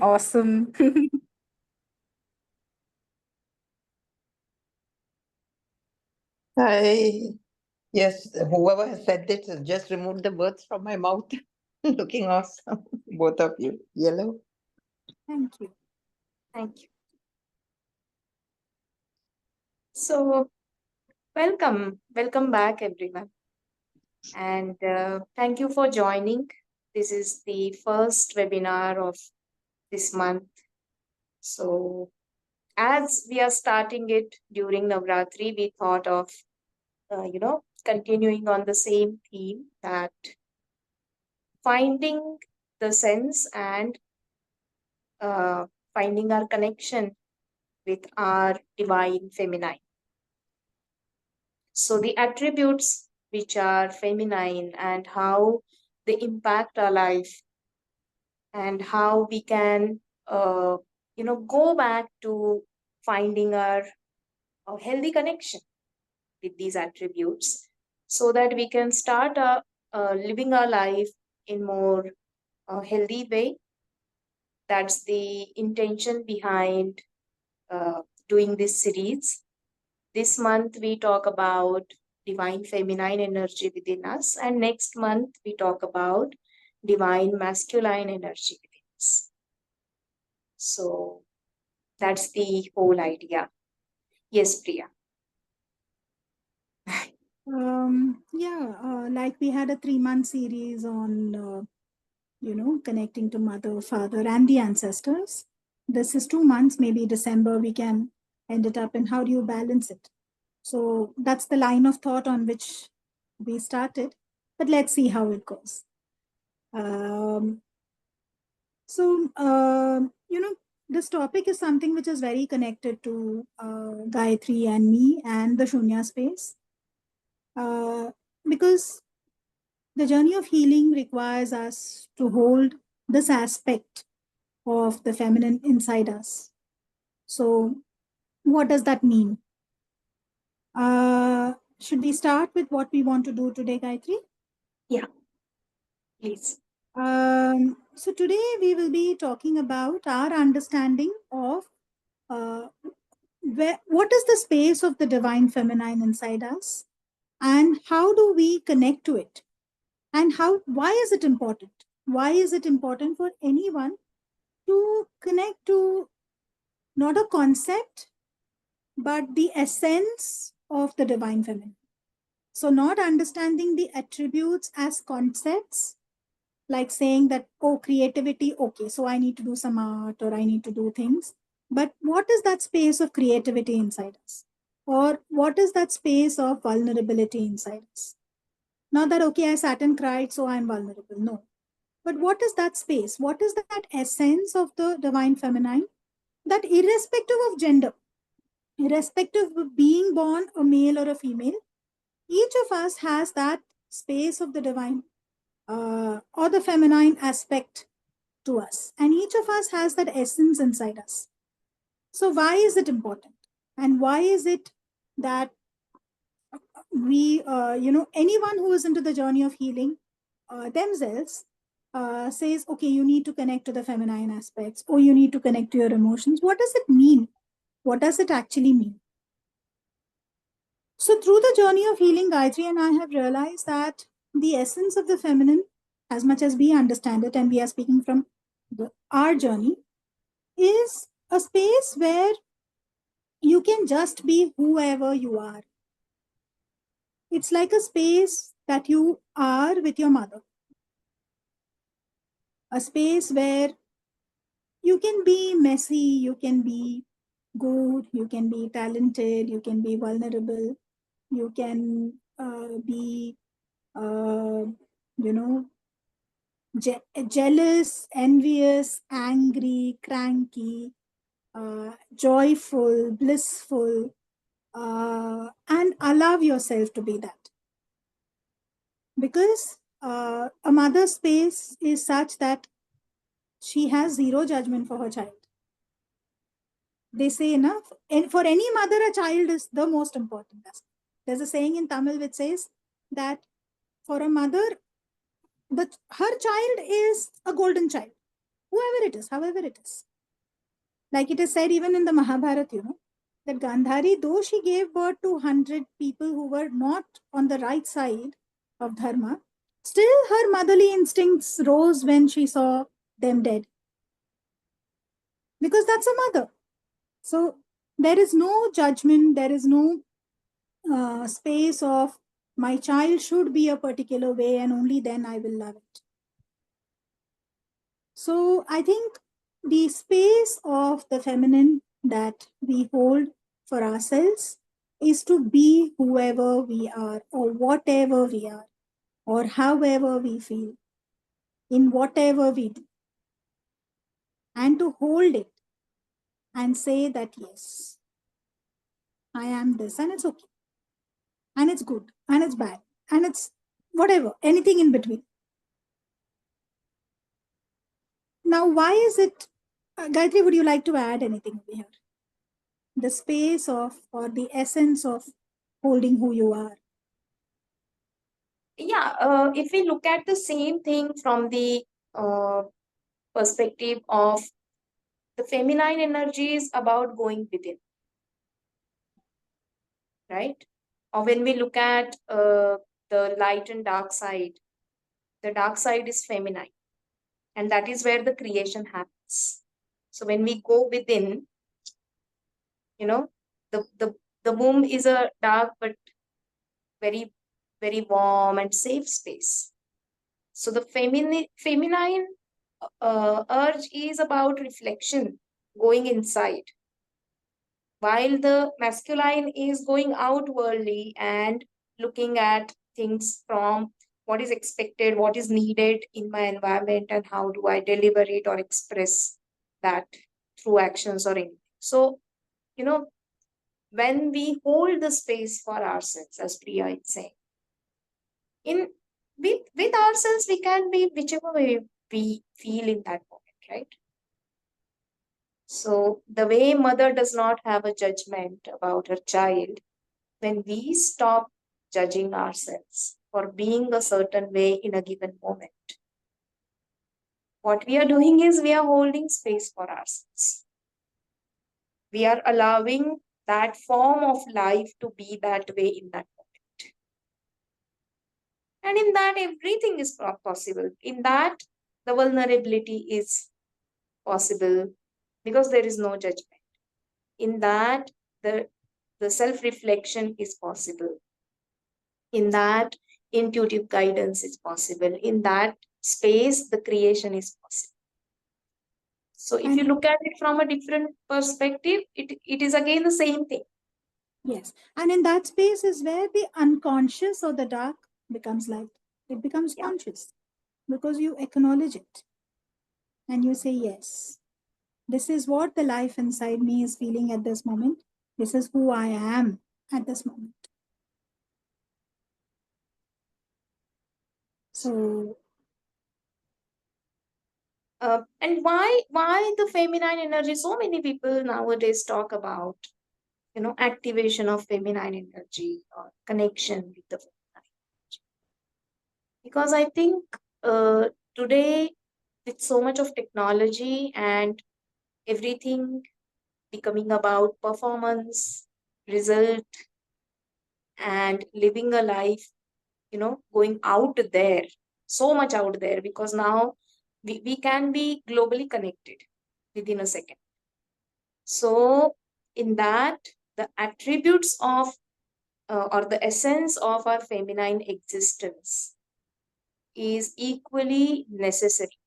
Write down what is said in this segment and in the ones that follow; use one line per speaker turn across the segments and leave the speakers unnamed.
Awesome.
I, yes, whoever has said this has just removed the words from my mouth. Looking awesome, both of you. Yellow.
Thank you.
Thank you. So, welcome back, everyone. And thank you for joining. This is the first webinar of this month. So, as we are starting it during Navratri, we thought of, continuing on the same theme, that finding the sense and uh, finding our connection with our divine feminine. So, the attributes which are feminine and how they impact our life, and how we can, go back to finding our healthy connection with these attributes, so that we can start living our life in more healthy way. That's the intention behind doing this series. This month we talk about divine feminine energy within us, and next month we talk about divine masculine energy within us. So that's the whole idea. Yes, Priya.
Like we had a 3-month series on, connecting to mother, father, and the ancestors. This is 2 months, maybe December, we can end it up in how do you balance it? So that's the line of thought on which we started, but let's see how it goes. Um, this topic is something which is very connected to Gayatri and me and the Shoonya Space. Because the journey of healing requires us to hold this aspect of the feminine inside us. So, what does that mean? Should we start with what we want to do today, Gayatri?
Yeah, please.
So, today we will be talking about our understanding of what is the space of the divine feminine inside us, and how do we connect to it, and why is it important? Why is it important for anyone to connect to not a concept, but the essence of the divine feminine? So, not understanding the attributes as concepts, like saying that, oh, creativity, okay, so I need to do some art or I need to do things. But what is that space of creativity inside us? Or what is that space of vulnerability inside us? Not that, okay, I sat and cried, so I'm vulnerable. No. But what is that space? What is that essence of the divine feminine? That irrespective of gender, irrespective of being born a male or a female, each of us has that space of the divine or the feminine aspect to us. And each of us has that essence inside us. So, why is it important? And why is it that anyone who is into the journey of healing themselves says, okay, you need to connect to the feminine aspects, or you need to connect to your emotions? What does it mean? What does it actually mean? So, through the journey of healing, Gayatri and I have realized that the essence of the feminine, as much as we understand it, and we are speaking from our journey, is a space where you can just be whoever you are. It's like a space that you are with your mother, a space where you can be messy, you can be good, you can be talented, you can be vulnerable, you can be, you know, jealous, envious, angry, cranky, joyful, blissful, and allow yourself to be that. Because a mother's space is such that she has zero judgment for her child. They say enough. And for any mother, a child is the most important aspect. There's a saying in Tamil which says that for a mother, her child is a golden child. whoever it is, however it is. Like it is said even in the Mahabharata, that Gandhari, though she gave birth to 100 people who were not on the right side of Dharma, still her motherly instincts rose when she saw them dead. Because that's a mother. So there is no judgment, there is no space of my child should be a particular way and only then I will love it. So I think the space of the feminine that we hold for ourselves is to be whoever we are or whatever we are or however we feel in whatever we do, and to hold it and say that yes, I am this and it's okay and it's good and it's bad and it's whatever, anything in between. Now, why is it, Gayatri, would you like to add anything over here? The space of or the essence of holding who you are.
Yeah, if we look at the same thing from the uh, perspective of the feminine energy is about going within, right? Or when we look at the light and dark side, the dark side is feminine, and that is where the creation happens. So when we go within, you know, the womb is a dark but very, very warm and safe space. So the feminine urge is about reflection, going inside, while the masculine is going outwardly and looking at things from what is expected, what is needed in my environment, and how do I deliver it or express that through actions or anything. So, you know, when we hold the space for ourselves, as Priya is saying, in with ourselves, we can be whichever way we feel in that moment, right? So the way mother does not have a judgment about her child, when we stop judging ourselves for being a certain way in a given moment, what we are doing is we are holding space for ourselves. We are allowing that form of life to be that way in that moment. And in that, everything is possible. In that, the vulnerability is possible because there is no judgment. In that, the self reflection is possible. In that, intuitive guidance is possible. In that space, the creation is possible. So if you
And
look at it from a different perspective, it is again the same thing.
yes, and in that space is where the unconscious or the dark becomes light. It becomes
Yeah.
conscious because you acknowledge it and you say, yes, this is what the life inside me is feeling at this moment. This is who I am at this moment. So,
And why the feminine energy? So many people nowadays talk about, activation of feminine energy or connection with the feminine energy. Because I think today, with so much of technology and everything becoming about performance, result, and living a life, going out there, so much out there, because now we can be globally connected within a second. So, in that, the attributes of or the essence of our feminine existence is equally necessary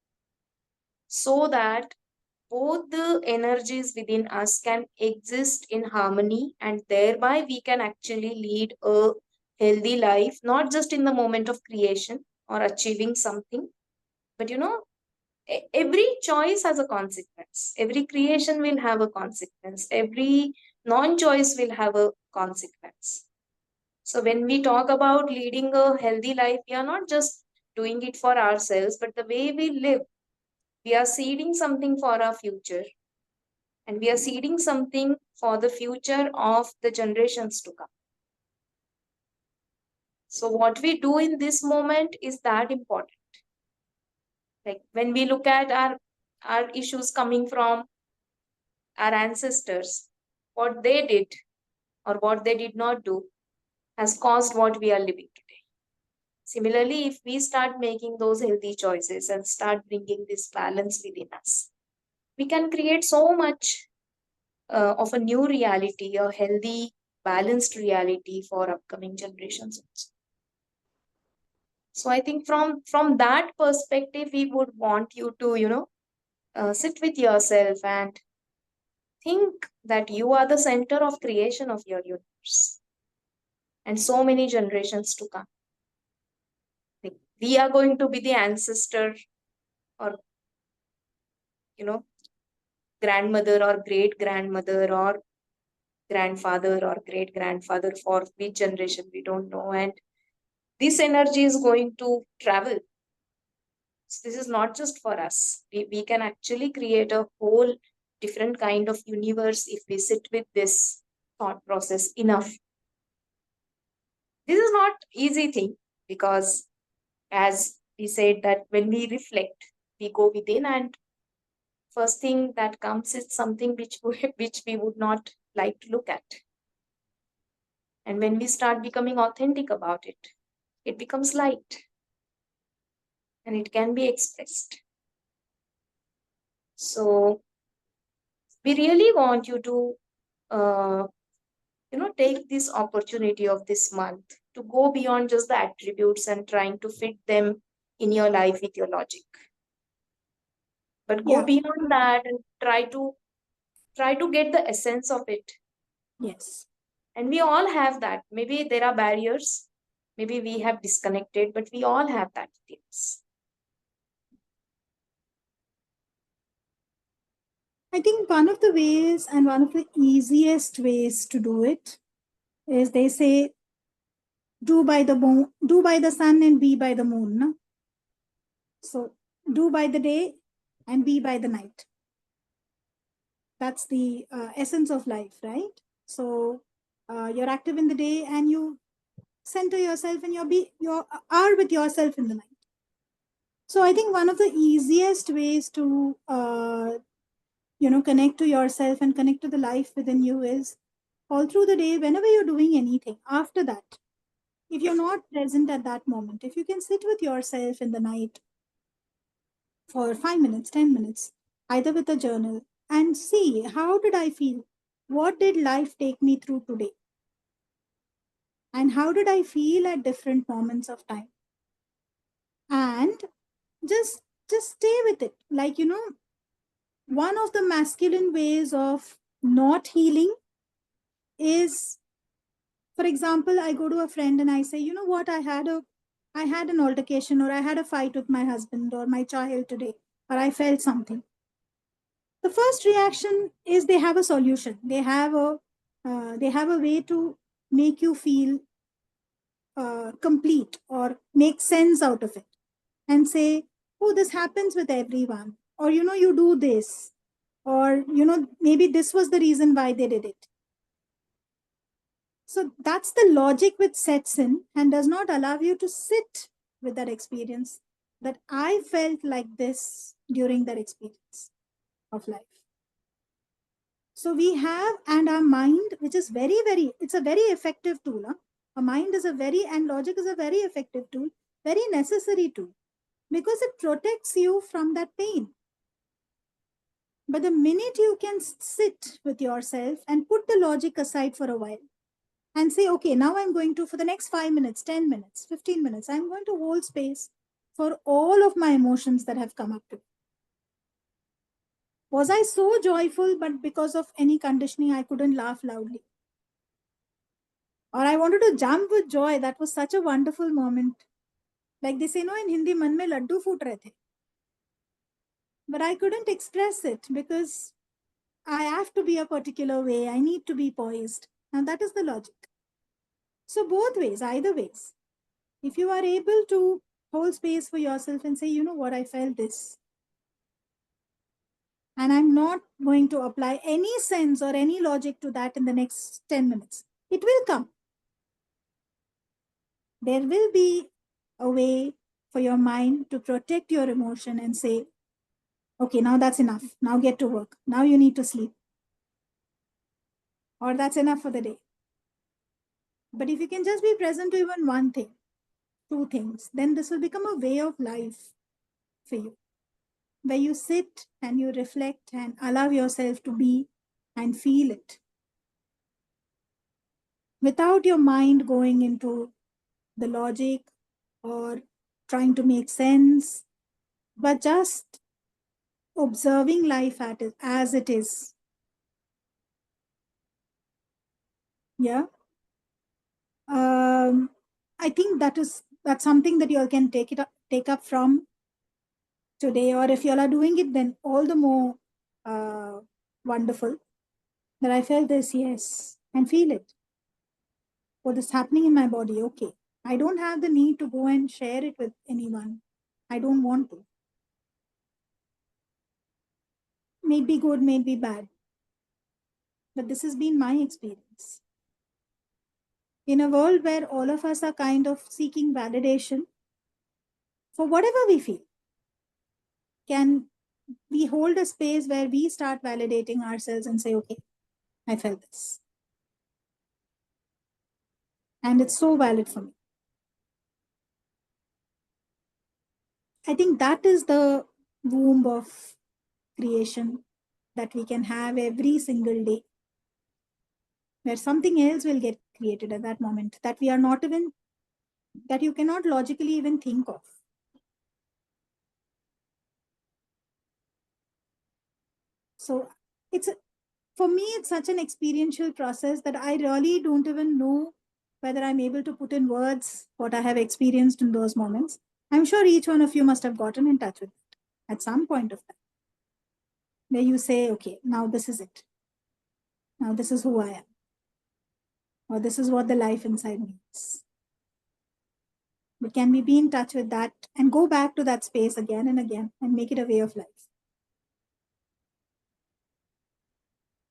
so that both the energies within us can exist in harmony, and thereby we can actually lead a healthy life, not just in the moment of creation or achieving something, but every choice has a consequence. Every creation will have a consequence. Every non choice will have a consequence. So, when we talk about leading a healthy life, we are not just doing it for ourselves, but the way we live, we are seeding something for our future, and we are seeding something for the future of the generations to come. So, what we do in this moment is that important. Like when we look at our Are issues coming from our ancestors? What they did or what they did not do has caused what we are living today. Similarly, if we start making those healthy choices and start bringing this balance within us, we can create so much of a new reality, a healthy, balanced reality for upcoming generations also. So I think from that perspective, we would want you to, sit with yourself and think that you are the center of creation of your universe and so many generations to come. Like, we are going to be the ancestor or, you know, grandmother or great grandmother or grandfather or great grandfather for which generation we don't know. And this energy is going to travel. So this is not just for us. We can actually create a whole different kind of universe if we sit with this thought process enough. This is not easy thing because as we said that when we reflect, we go within and first thing that comes is something which we would not like to look at. And when we start becoming authentic about it, it becomes light and it can be expressed. So we really want you to, take this opportunity of this month to go beyond just the attributes and trying to fit them in your life with your logic, but go
Yeah.
beyond that and try to get the essence of it.
Yes.
And we all have that. Maybe there are barriers, maybe we have disconnected, but we all have that feelings.
I think one of the ways and one of the easiest ways to do it is they say, do by the moon, do by the sun and be by the moon. No? So do by the day and be by the night. That's the essence of life, right? So you're active in the day and you center yourself and you are with yourself in the night. So I think one of the easiest ways to connect to yourself and connect to the life within you is all through the day, whenever you're doing anything. After that, if you're not present at that moment, if you can sit with yourself in the night for 5 minutes, 10 minutes, either with a journal, and see how did I feel, what did life take me through today, and how did I feel at different moments of time, and just stay with it. Like, one of the masculine ways of not healing is, for example, I go to a friend and I say, you know what, I had an altercation, or I had a fight with my husband or my child today, or I felt something. The first reaction is they have a solution. They have a way to make you feel complete or make sense out of it, and say, oh, this happens with everyone, or you do this, or maybe this was the reason why they did it. So that's the logic which sets in and does not allow you to sit with that experience, that I felt like this during that experience of life. So we have, and our mind, which is very, very, it's a very effective tool. Huh? A mind is a very, and logic is a very effective tool, very necessary tool, because it protects you from that pain. But the minute you can sit with yourself and put the logic aside for a while and say, okay, now I'm going to, for the next 5 minutes, 10 minutes, 15 minutes, I'm going to hold space for all of my emotions that have come up to me. Was I so joyful, but because of any conditioning, I couldn't laugh loudly? Or I wanted to jump with joy. That was such a wonderful moment. Like they say, no, in Hindi, man mein laddu foot rahe the. But I couldn't express it because I have to be a particular way. I need to be poised. And that is the logic. So both ways, either ways. If you are able to hold space for yourself and say, you know what, I felt this. And I'm not going to apply any sense or any logic to that in the next 10 minutes. It will come. There will be a way for your mind to protect your emotion and say, Okay, now that's enough. Now get to work. Now you need to sleep. Or that's enough for the day. But if you can just be present to even one thing, two things, then this will become a way of life for you, where you sit and you reflect and allow yourself to be and feel it without your mind going into the logic or trying to make sense, but just observing life as it is. Yeah. um, I think that's something that you all can take up from today, or if you all are doing it, then all the more uh, wonderful. That I felt this, yes, and feel it. What is happening in my body? Okay, I don't have the need to go and share it with anyone. I don't want to. May be good, may be bad, but this has been my experience. In a world where all of us are kind of seeking validation for whatever we feel, can we hold a space where we start validating ourselves and say, okay, I felt this. And it's so valid for me. I think that is the womb of creation that we can have every single day, where something else will get created at that moment that we are not even, that you cannot logically even think of. So it's for me, it's such an experiential process that I really don't even know whether I'm able to put in words what I have experienced in those moments. I'm sure each one of you must have gotten in touch with it at some point of time, where you say, okay, now this is it. Now this is who I am, or this is what the life inside me is. But can we be in touch with that and go back to that space again and again and make it a way of life?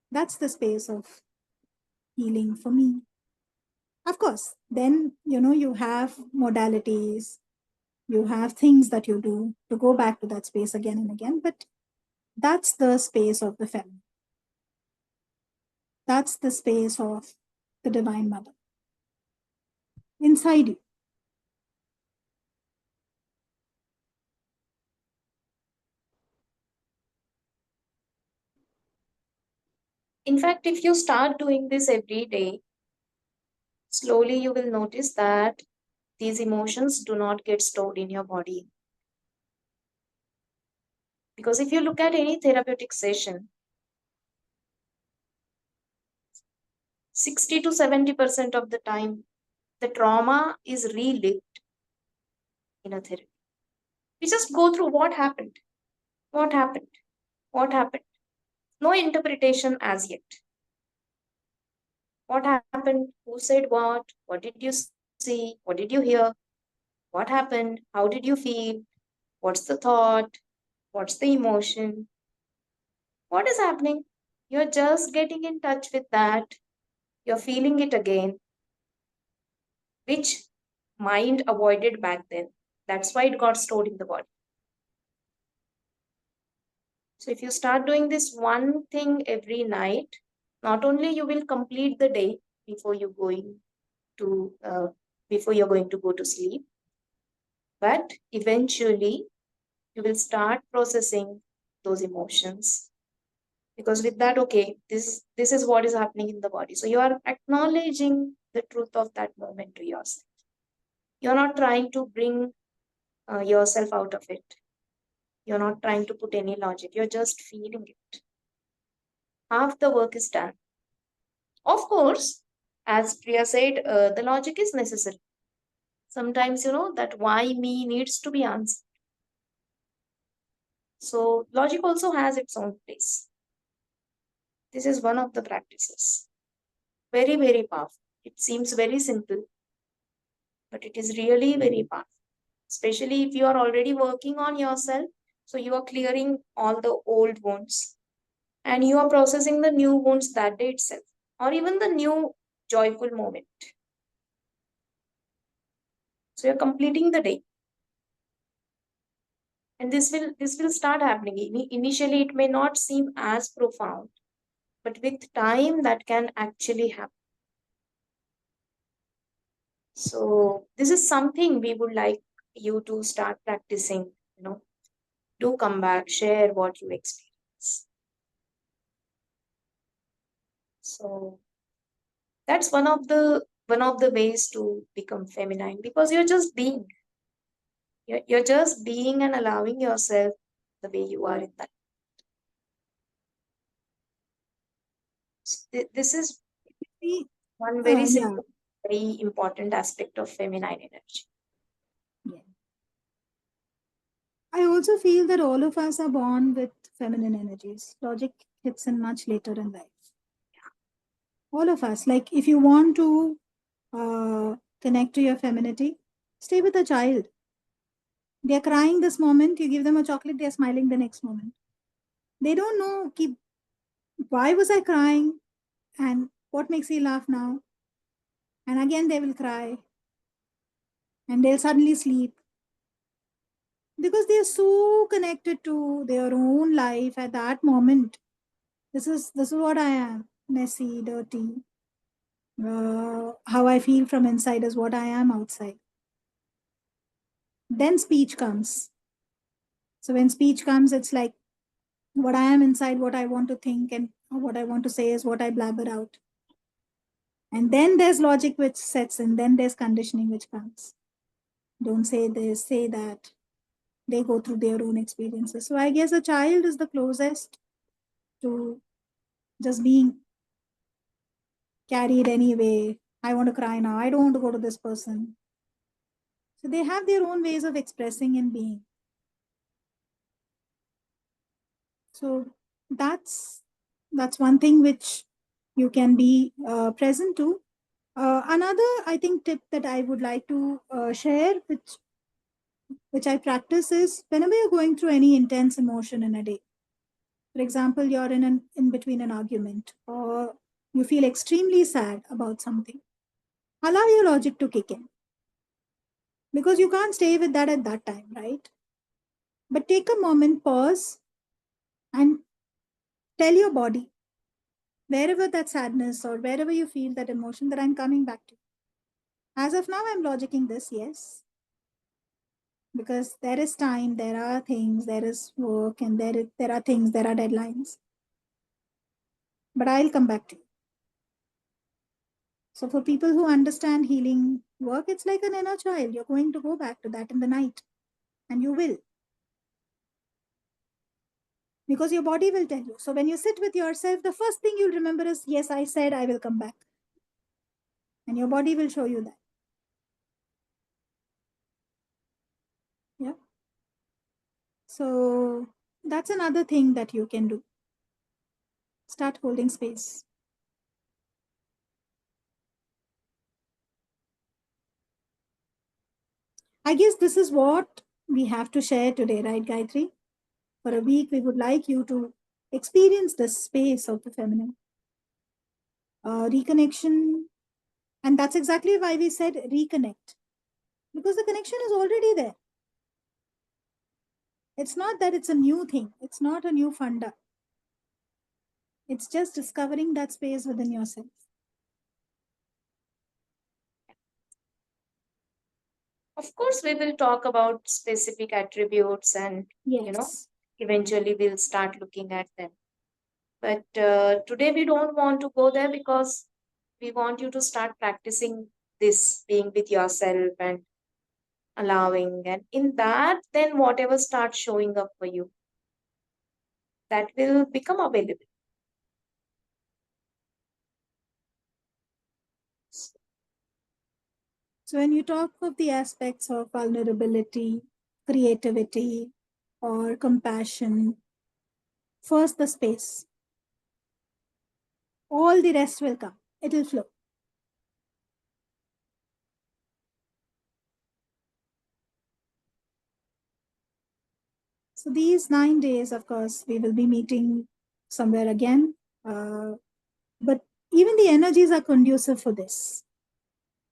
That's the space of healing for me. Of course, then, you have modalities, you have things that you do to go back to that space again and again, but that's the space of the feminine. That's the space of the Divine Mother inside you.
In fact, if you start doing this every day, slowly you will notice that these emotions do not get stored in your body. Because if you look at any therapeutic session, 60 to 70% of the time, the trauma is relived in a therapy. We just go through what happened, what happened, what happened. No interpretation as yet. What happened? Who said what? What did you see? What did you hear? What happened? How did you feel? What's the thought? What's the emotion? What is happening? You're just getting in touch with that. You're feeling it again, which mind avoided back then. That's why it got stored in the body. So if you start doing this one thing every night, not only you will complete the day before you going to before you're going to go to sleep, but eventually you will start processing those emotions, because with that, okay, this is what is happening in the body, so you are acknowledging the truth of that moment to yourself. You're not trying to bring yourself out of it. You're not trying to put any logic, you're just feeling it. Half the work is done. Of course, as Priya said, the logic is necessary. Sometimes, that why me needs to be answered. So logic also has its own place. This is one of the practices. Very, very powerful. It seems very simple, but it is really very powerful. Especially if you are already working on yourself. So you are clearing all the old wounds and you are processing the new wounds that day itself, or even the new joyful moment. So you're completing the day. And this will start happening. Initially, it may not seem as profound, but with time, that can actually happen. So this is something we would like you to start practicing. You know, do come back, share what you experience. So that's one of the ways to become feminine, because you're just being and allowing yourself the way you are in that. This is
See,
one very
yeah,
simple, very important aspect of feminine energy.
yeah. I also feel that all of us are born with feminine energies. Logic hits in much later in life. All of us. Like, if you want to connect to your femininity, stay with a child. They're crying this moment, you give them a chocolate, they're smiling the next moment. They don't know, keep, why was I crying? And what makes me laugh now? And again, they will cry and they'll suddenly sleep because they are so connected to their own life at that moment. This is what I am, messy, dirty. How I feel from inside is what I am outside. Then speech comes. So when speech comes, it's like what I am inside, what I want to think, and what I want to say is what I blabber out. And then there's logic which sets in, then there's conditioning which comes. Don't say this, say that. They go through their own experiences. So I guess a child is the closest to just being carried anyway. I want to cry now. I don't want to go to this person. So they have their own ways of expressing and being. So that's that's one thing which you can be present to. Another, I think, tip that I would like to share, which I practice, is whenever you're going through any intense emotion in a day. For example, you're in between an argument, or you feel extremely sad about something. Allow your logic to kick in, because you can't stay with that at that time, right? But take a moment, pause, and tell your body, wherever that sadness or wherever you feel that emotion, that I'm coming back to. As of now, I'm logicking this, yes, because there is time, there are things, there is work, and there are things, there are deadlines. But I'll come back to you. So for people who understand healing work, it's like an inner child. You're going to go back to that in the night, and you will, because your body will tell you. So when you sit with yourself, the first thing you'll remember is, yes, I said I will come back. And your body will show you that. Yeah. So that's another thing that you can do. Start holding space. I guess this is what we have to share today, right, Gayatri? For a week, we would like you to experience the space of the feminine, reconnection. And that's exactly why we said reconnect, because the connection is already there. It's not that it's a new thing, it's not a new funda. It's just discovering that space within yourself.
Of course, we will talk about specific attributes, and
Yes.
eventually we'll start looking at them. But today we don't want to go there, because we want you to start practicing this, being with yourself and allowing. And in that, then whatever starts showing up for you, that will become available.
So when you talk of the aspects of vulnerability, creativity, or compassion, first the space. All the rest will come. It'll flow. So these 9 days, of course, we will be meeting somewhere again. But even the energies are conducive for this.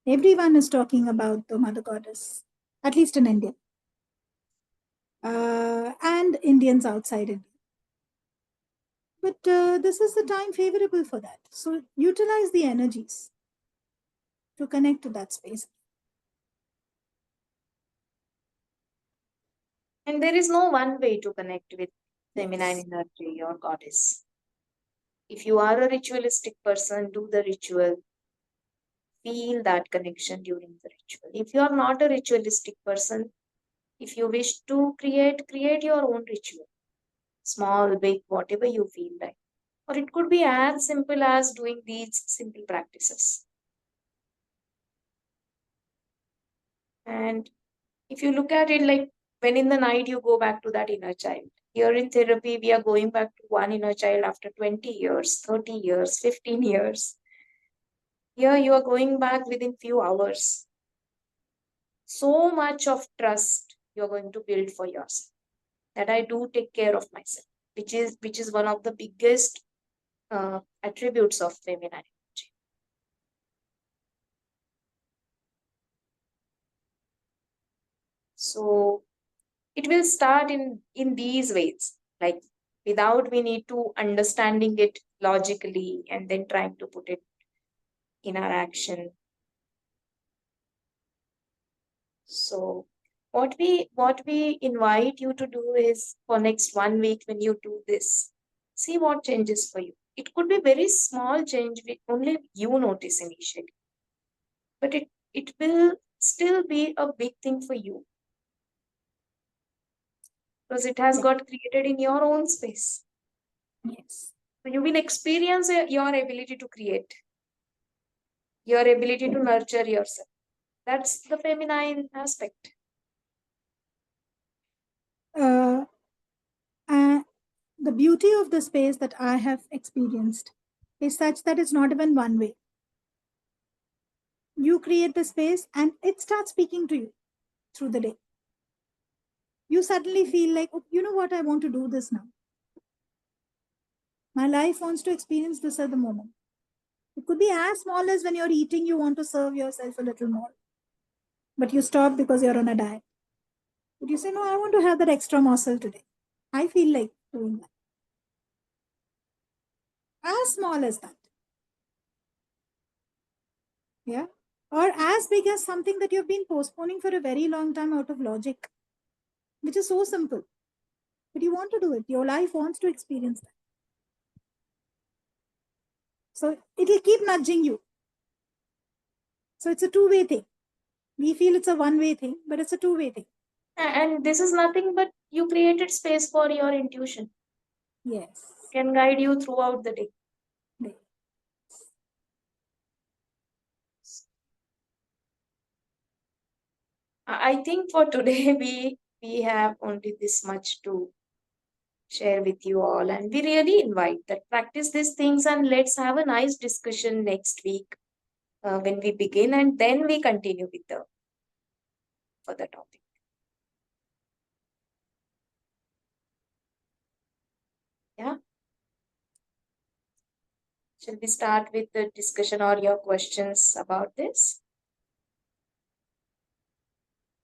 Everyone is talking about the Mother Goddess, at least in India. and Indians outside India. But this is the time favorable for that. So utilize the energies to connect to that space.
And there is no one way to connect with feminine
Yes.
energy or goddess. If you are a ritualistic person, do the ritual, feel that connection during the ritual. If you are not a ritualistic person, if you wish to create your own ritual, small, big, whatever you feel like. Or it could be as simple as doing these simple practices. And if you look at it like when in the night you go back to that inner child. Here in therapy, we are going back to one inner child after 20 years, 30 years, 15 years. Here you are going back within few hours. So much of trust you're going to build for yourself that I do take care of myself, which is one of the biggest attributes of feminine energy. So it will start in these ways, like without we need to understanding it logically and then trying to put it in our action. So what we invite you to do is for next 1 week when you do this, see what changes for you. It could be very small change only you notice initially, but it will still be a big thing for you because it has
Yeah.
got created in your own space.
Yes.
So you will experience your ability to create, your ability to nurture yourself. That's the feminine aspect.
Uh, and the beauty of the space that I have experienced is such that it's not even one way. You create the space and it starts speaking to you through the day. You suddenly feel like, oh, you know what, I want to do this now. My life wants to experience this at the moment. It could be as small as when you're eating, you want to serve yourself a little more, but you stop because you're on a diet. But you say, no, I want to have that extra morsel today. I feel like doing that. As small as that. Yeah. Or as big as something that you've been postponing for a very long time out of logic, which is so simple. But you want to do it. Your life wants to experience that. So it'll keep nudging you. So it's a two-way thing. We feel it's a one-way thing, but it's a two-way thing.
And this is nothing but you created space for your intuition.
Yes.
It can guide you throughout the day.
Yes.
I think for today we have only this much to share with you all, and we really invite that practice these things and let's have a nice discussion next week when we begin, and then we continue with the further topic. Yeah. Shall we start with the discussion or your questions about this?